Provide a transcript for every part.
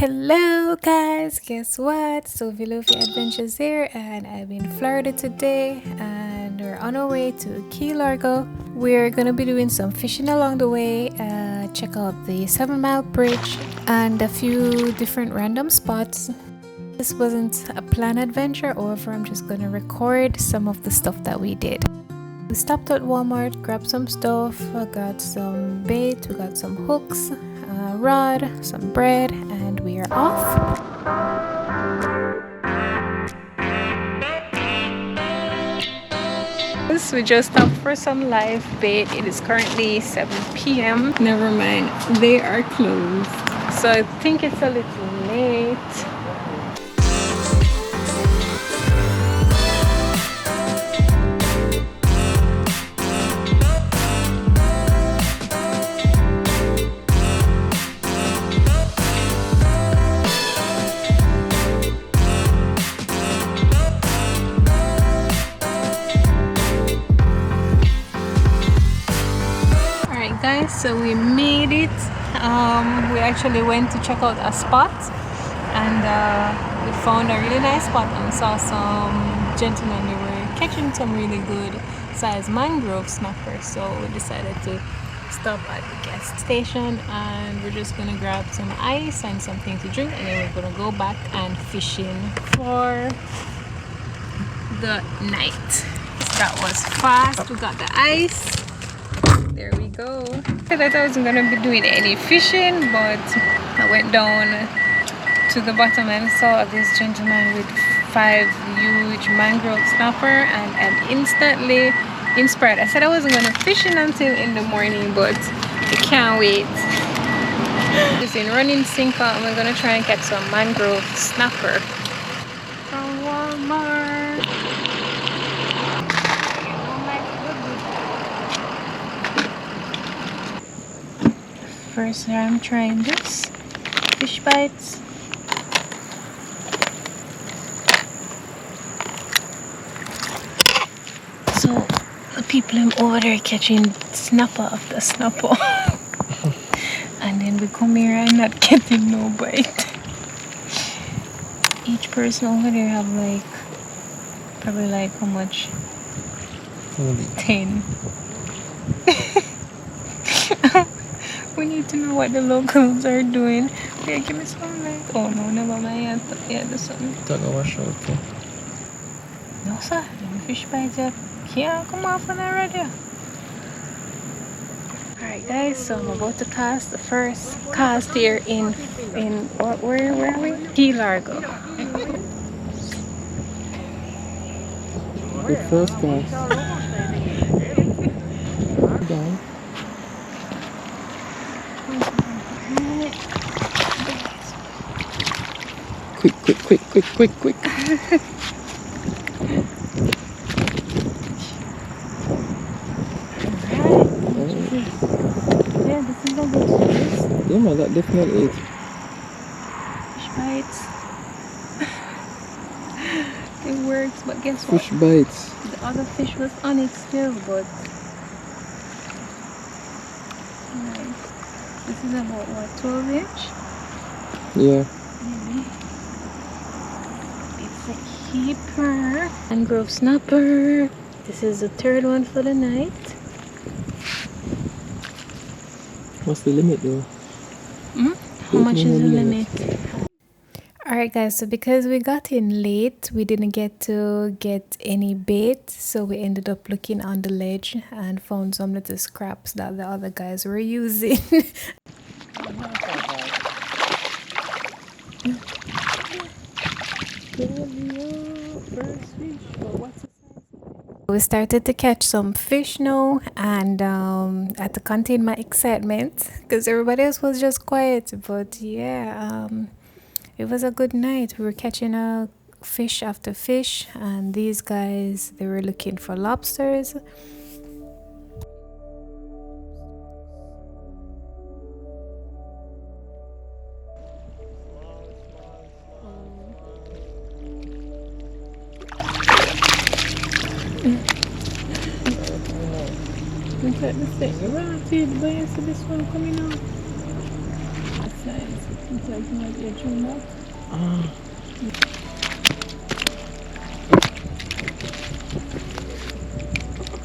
Hello guys, guess what? So Vilofi Adventures here, and I'm in Florida today and we're on our way to Key Largo. We're gonna be doing some fishing along the way, check out the 7 Mile Bridge and a few different random spots. This wasn't a planned adventure, however I'm just gonna record some of the stuff that we did. We stopped at Walmart, grabbed some stuff, I got some bait, we got some hooks, a rod, some bread, and we are off. We just stopped for some live bait. It is currently 7 p.m. Never mind, they are closed. So I think it's a little late. Guys, so we made it. We actually went to check out a spot and we found a really nice spot and saw some gentlemen. They were catching some really good size mangrove snappers, so we decided to stop at the gas station and we're just gonna grab some ice and something to drink, and then we're gonna go back and fishing for the night. So that was fast. We got the ice. There we go. I thought I wasn't gonna be doing any fishing, but I went down to the bottom and saw this gentleman with 5 huge mangrove snapper, and I'm instantly inspired. I said I wasn't gonna fishing until in the morning, but I can't wait. It's in running sinker and we're gonna try and catch some mangrove snapper from Walmart. First I'm trying this Fishbites. So the people over there catching snapper after snapper and then we come here and not getting no bite. Each person over there have like probably like how much? 10. We need to know what the locals are doing. Here, give me some light. Oh no, never mind. Yeah, there's something. Don't know what's okay. No sir, the fish bites can't come off on the radio. Alright guys, so I'm about to cast the first cast here in where are we? Key Largo. The first cast. Down. Quick. Yeah, this is a good size. Yeah, man, that definitely is. Fish bites. It works, but guess what? Fish bites. The other fish was on it still, but nice. This is about what, 12 inch? Yeah. Maybe. It's a keeper. Mangrove snapper. This is the third one for the night. What's the limit though? How much is the limit? Alright guys, so because we got in late, we didn't get to get any bait, so we ended up looking on the ledge and found some little scraps that the other guys were using. We started to catch some fish now, and I had to contain my excitement because everybody else was just quiet. But yeah, it was a good night. We were catching fish after fish, and these guys, they were looking for lobsters. Look at the thing. Right, see this one coming out. That's nice. It's like you might be a tuna. Ah.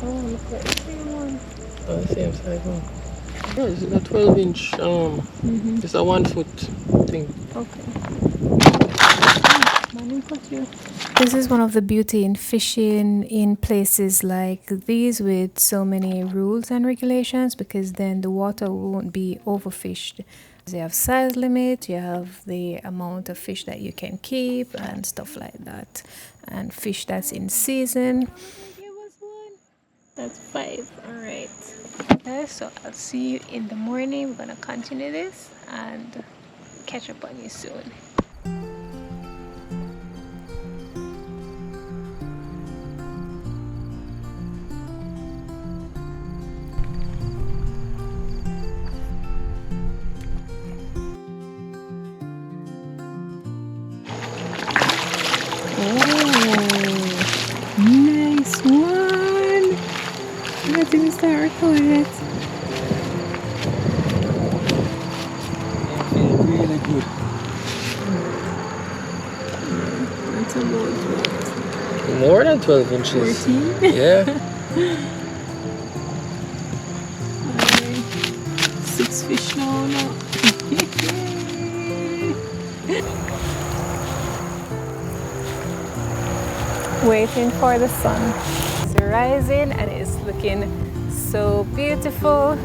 Oh, look at the same one. Oh, the same size one. Yeah, it's a 12-inch. It's a 1 foot thing. Okay. This is one of the beauty in fishing in places like these with so many rules and regulations, because then the water won't be overfished. You have size limit, you have the amount of fish that you can keep and stuff like that, and fish that's in season. That's 5. All right. Okay, so I'll see you in the morning. We're gonna continue this and catch up on you soon. Nice one. I didn't start recording it. Really good. That's about More than 12 inches. 14. Yeah. 6 fish now. Waiting for the sun. It's rising and it's looking so beautiful.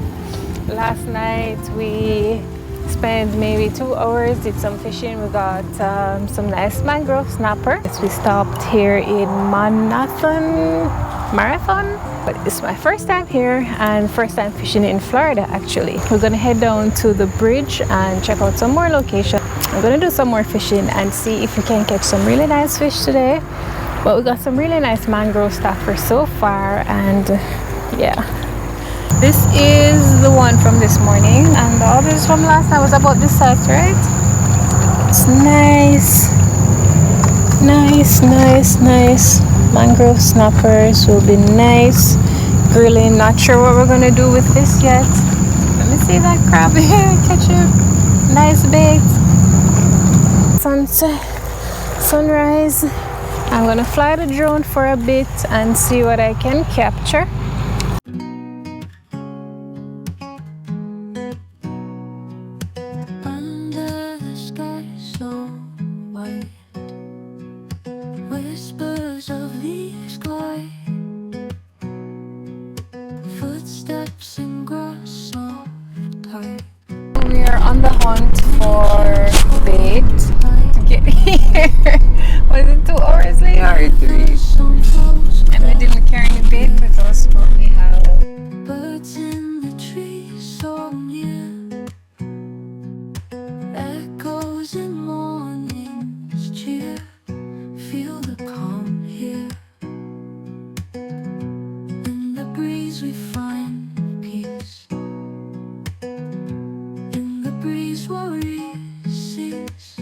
Last night we spent maybe 2 hours, did some fishing. We got some nice mangrove snapper. We stopped here in Marathon, but it's my first time here and first time fishing in Florida actually. We're gonna head down to the bridge and check out some more locations. I'm gonna do some more fishing and see if we can catch some really nice fish today. But we got some really nice mangrove snapper so far, and yeah. This is the one from this morning, and the others from last night was about this size, right? It's nice. Nice. Mangrove snappers will be nice. Grilling, not sure what we're gonna do with this yet. Let me see that crab here, catch it. Nice bait. Sunset, sunrise. I'm gonna fly the drone for a bit and see what I can capture. Under the sky so white, whispers of leaves glide, footsteps in grass soft tight. We are on the hunt for bait to get here. Was it 2 hours later or 3? And we didn't carry any bait with us, but we have Birds in the trees so near, echoes in morning's cheer. Feel the calm here. In the breeze we find peace. In the breeze worries cease.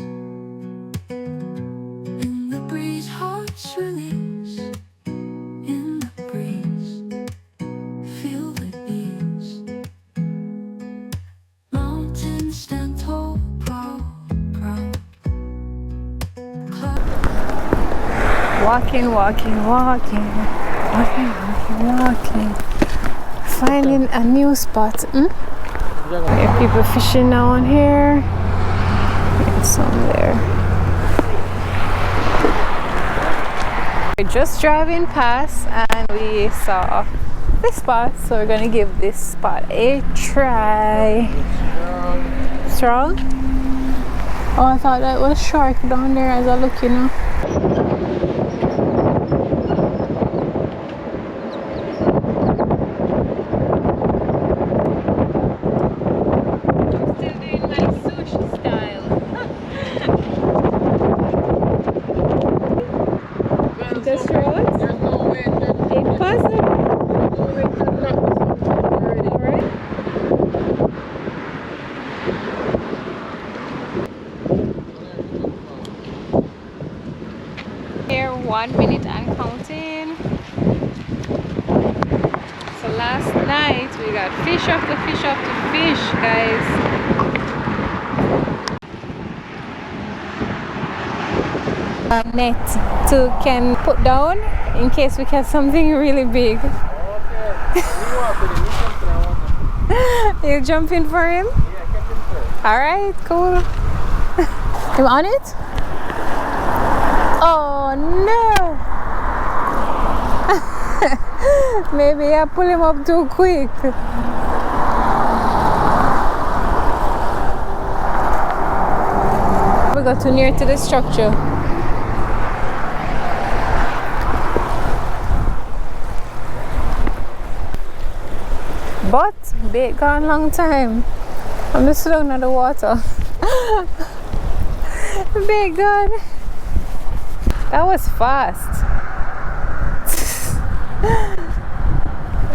In the breeze hearts release. In the breeze feel the ease. Mountains stand tall, proud. walking. Finding a new spot. There are people fishing down here. There's some there. We're just driving past and we saw this spot, so we're gonna give this spot a try. Strong? Oh, I thought that was shark down there as I look, you know. Still doing my sushi style. Just road? There's no way. Impossible. Alright. Here 1 minute and counting. So last night we got fish after fish after fish, guys. net to can put down in case we catch something really big. You jump in for him? Alright, cool. You on it? Oh no! Maybe I pull him up too quick. We got too near to the structure. But bait gone long time. I'm just looking at the water. Bait gone. That was fast.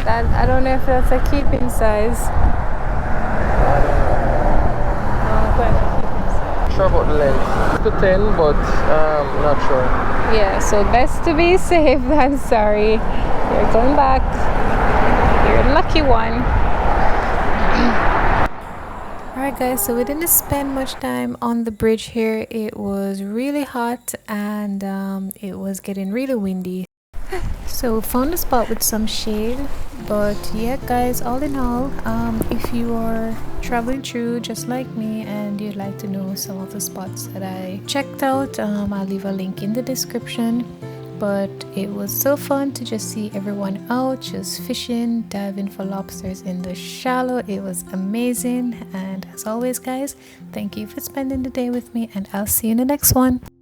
I don't know if that's a keeping size. Sure about the length. To 10, but not sure. Yeah, so best to be safe than sorry. You're going back. You're a lucky one. Alright guys, so we didn't spend much time on the bridge here. It was really hot and it was getting really windy. So we found a spot with some shade. But yeah guys, all in all, if you are traveling through just like me and you'd like to know some of the spots that I checked out, I'll leave a link in the description. But it was so fun to just see everyone out just fishing, diving for lobsters in the shallow. It was amazing, and as always guys, thank you for spending the day with me, and I'll see you in the next one.